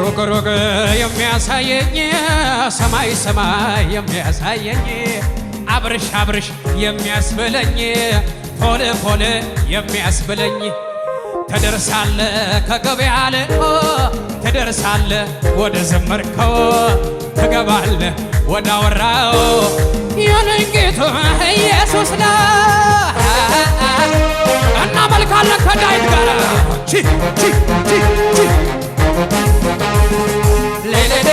ሩቅ ሩቅ የሚያሳየኝ ሰማይ ሰማይ የሚያሳየኝ አብርሽ አብርሽ የሚያስብለኝ ፎል ፎል የሚያስብለኝ ትደርሳለ ከገበያ አለ ትደርሳለ ወደ ዘመርከው ትገባለ ወደ አወራው የኔ ጌታ ኢየሱስ ነው እና መልካለን ከዳዊት ጋር ቺ ቺ ቺ ቺ ሌሌሌ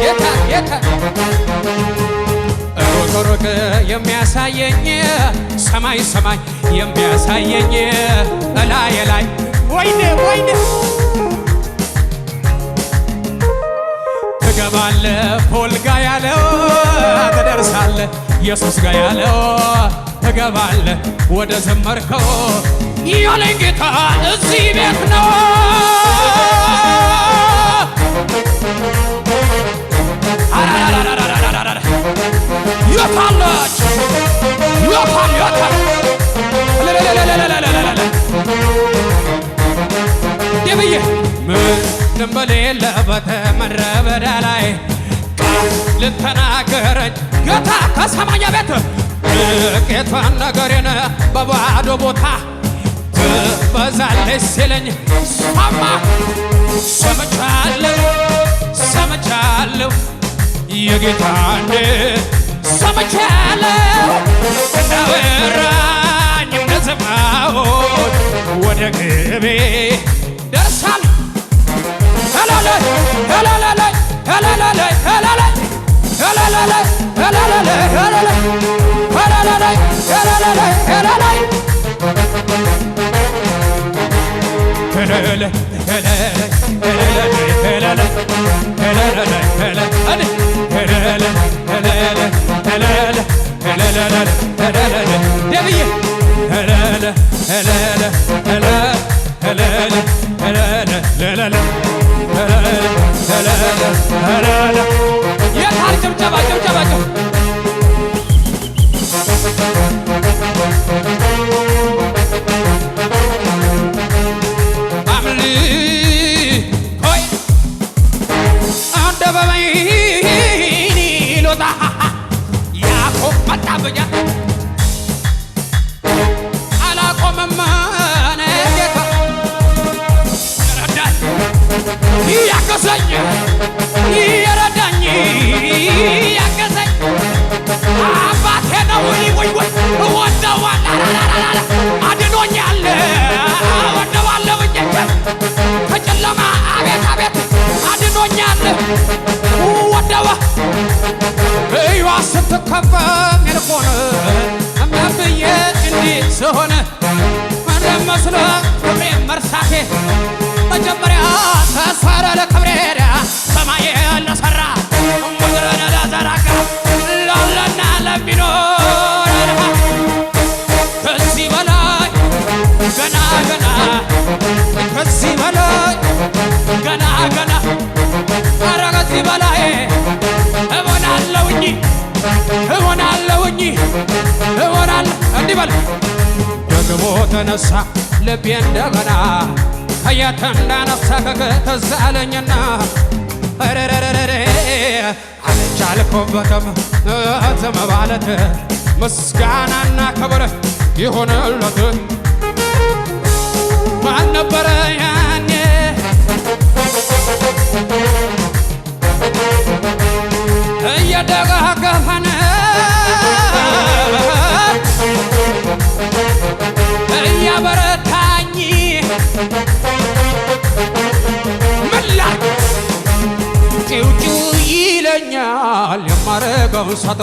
የታ የታ ሩቅ የሚያሳየኝ ሰማይ ሰማይ የሚያሳየኝ እላይ ላይ ወይኔ ወይኔ ትገባለ ፖል ጋ ያለው ትደርሳለ ኢየሱስ ጋ ያለው ትገባለ ወደ ዘመርከው ያለኝ ጌታ እዚህ ቤት ነው ያታላች ያታል ያታል ደብዬ ምንም በሌለበት ምድረ በዳ ላይ ቃል ልተናገረኝ ጌታ ከሰማኛ ቤት ጥቂቷን ነገሬን በባዶ ቦታ ትበዛለች ሲለኝ ሰምቻለሁ ሰምቻለሁ የጌታን ሰምቻለሁ እንዳወራኝ እንደሰማሁት ወደ ግቤ ደርሳለሁ ሄላላይ ሄላላይ ሄላላይ ሄላላይ ሄላላይ ሄላላይ ሄላላይ ሄላላይ ሄላላይ ሄላላይ ሄላላይ ሄላላይ ያገዘኝ ይረዳኝ ያገዘኝ አባቴ ነው ወይ ወይ ወደዋለሁ አድኖኛል ወደዋለሁ ከጨለማ አቤት አቤት አድኖኛል ወደዋ እዩዋ ስትከፈም የልቦን እምብዬ እንዴት ስሆን መስሎ ክብሬ መርሳቴ መጀመሪያ ተስፋረ ለክብሬ ሰማይ ለሰራ ምድርን ለዘረጋ ላለና ለሚኖር ከዚህ በላይ ገና ገና ከዚህ በላይ ገና ገና ኧረ ከዚህ በላይ እሆናለሁኝ እሆናለሁኝ እሆናለሁ እንዲህ በል ደግሞ ተነሳ ልቤ እንደገና ከየት እንዳነሳ ትዝ አለኝና አልቻልኩበትም ዝም ማለት ምስጋናና ክብር ይሁንለት ማን ነበረ ያኔ እየደጋገፈን እያበረታኝ ምላ ጭውጭው ይለኛል የማረገው ሰጠ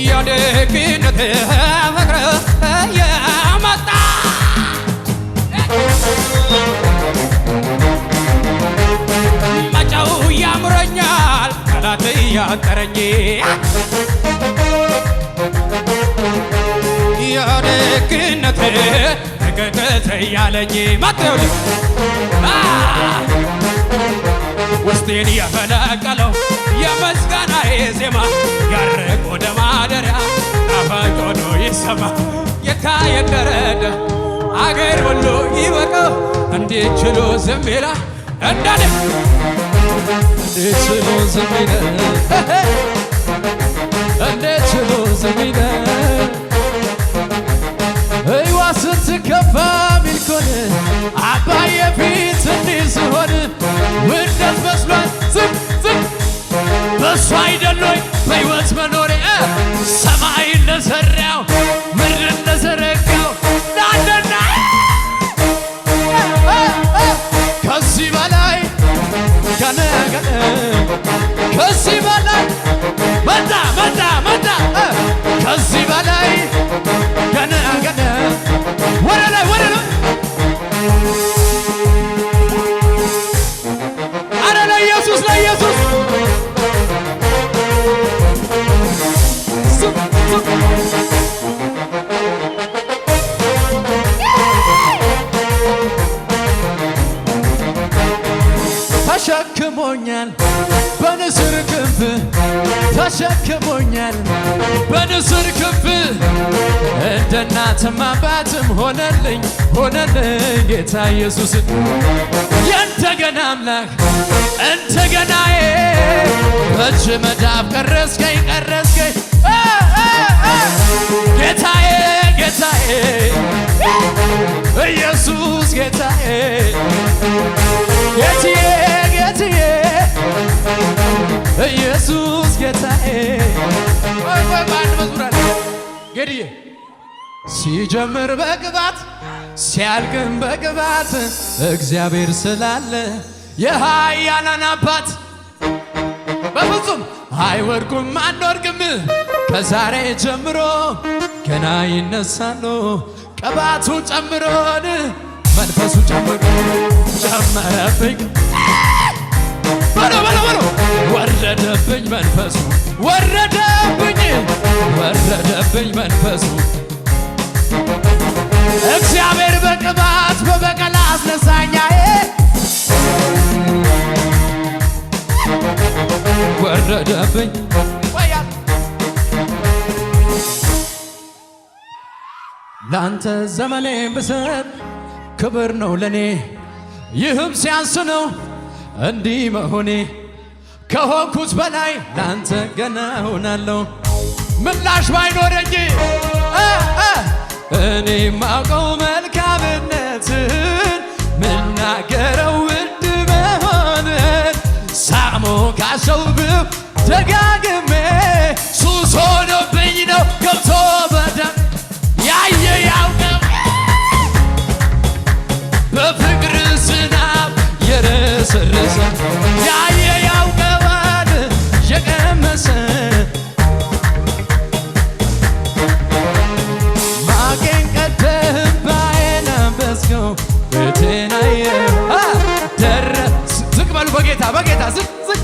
የደግነት ፍቅር የመጣ መጫው ያምረኛል ጠላት እያጠረኝ የደግነት ተገገዘ ያለኝ ማተው ውስጤን የፈለቀለው የምስጋናዬ ዜማ ያርቅ ወደ ማደሪያ ጣፋጭ ሆኖ ይሰማ ጌታ የደረደ አገር ሁሉ ይወቀው እንዴት ችሎ ዝም ይላል እንደኔ እንዴት ችሎ ዝም ይላል እንዴት ችሎ ዝም ይላል እይዋ ስትከፋ ሚልኮን አባዬ ፊት እንዲህ ስሆን ውርደት መስሏት ዝም ዝም በሱ አይደሎኝ በሕይወት መኖሬ ሰማይ ለሠራው ምድር ለዘረጋው ናንደና ከዚህ በላይ ገነ ገነ ከዚህ በላይ መጣ መጣ መጣ ከዚህ በላይ ገነ ገነ ወደ ላይ ወደ ላይ አረ ለኢየሱስ ለኢየሱስ ተሸክሞኛል በንስር ክንፍ ተሸክሞኛል በንስር ክንፍ እንደ እናትም አባትም ሆነልኝ ሆነልኝ ጌታ ኢየሱስ የእንደገና አምላክ እንደገናዬ በእጅ መዳፍ ቀረስከኝ ቀረስከኝ ጌታዬ ጌታዬ ኢየሱስ ጌታዬ ጌትዬ ጌትዬ ኢየሱስ ጌታዬ አንድ መዝሙር አለ ጌድዬ ሲጀምር በቅባት ሲያልቅም በቅባት እግዚአብሔር ስላለ የኃያላን አባት በፍጹም አይወድቁም አንወድቅም ከዛሬ ጀምሮ ገና ይነሳሉ ቅባቱ ጨምሮን መንፈሱ ጨመረብኝ በሎ በሎ በሎ ወረደብኝ መንፈሱ ወረደብኝ ወረደብኝ መንፈሱ እግዚአብሔር በቅባት በበቀል አስነሳኛዬ ወረደብኝ ላንተ ዘመኔን ብሰጥ ክብር ነው ለኔ ይህም ሲያንስ ነው እንዲህ መሆኔ ከሆንኩት በላይ ላንተ ገና ሆናለሁ ምላሽ ባይኖረኝ እኔ ማውቀው መልካምነትን ምናገረው ውድ መሆንን ሳሞ ካሰውብው ደጋግሜ ሱስ ሆኖብኝ ነው ገብቶ በደም ያየ ያውቀው በፍቅር ዝናብ የረሰረሰ ያየ ያውቀዋል የቀመሰ ማቄን ቀደህ ባዬን አበስከው ቤቴናየ ዝቅ በሉ በጌታ በጌታ ዝቅ ዝቅ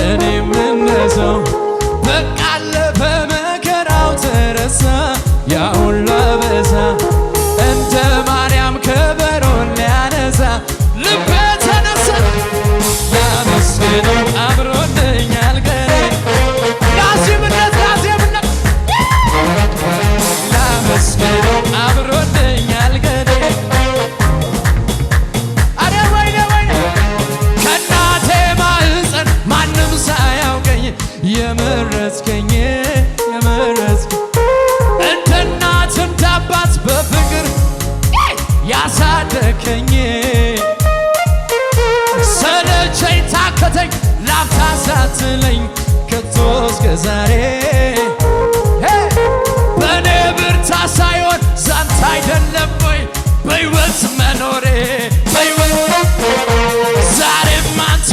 እኔ ምነሰው በቃ አለፈ መከራው ተረሳ ያሁን ላበሳ እንደ ማርያም ከበሮን ሊያነሳ ልቤ ተነሳ ላመስግነው አምሮልኛል ገሬ ላዚምነት ላዚምነት ላመስግነው አምሮልኛል ገሬ አረ ወይኔ ወይኔ ከእናቴ ማህፀን ማንም ሳያውቀኝ የመረጥከኝ የመረጥከኝ እንደ እናት እንደ አባት በፍቅር ያሳደከኝ ሰለቸኝ ታከተኝ ላፍታ ሳትለኝ ከቶ እስከ ዛሬ በእኔ ብርታት ሳይሆን ዛንተ አይደለም ወይ በሕይወት መኖሬ በሕይወት ዛሬም አንተ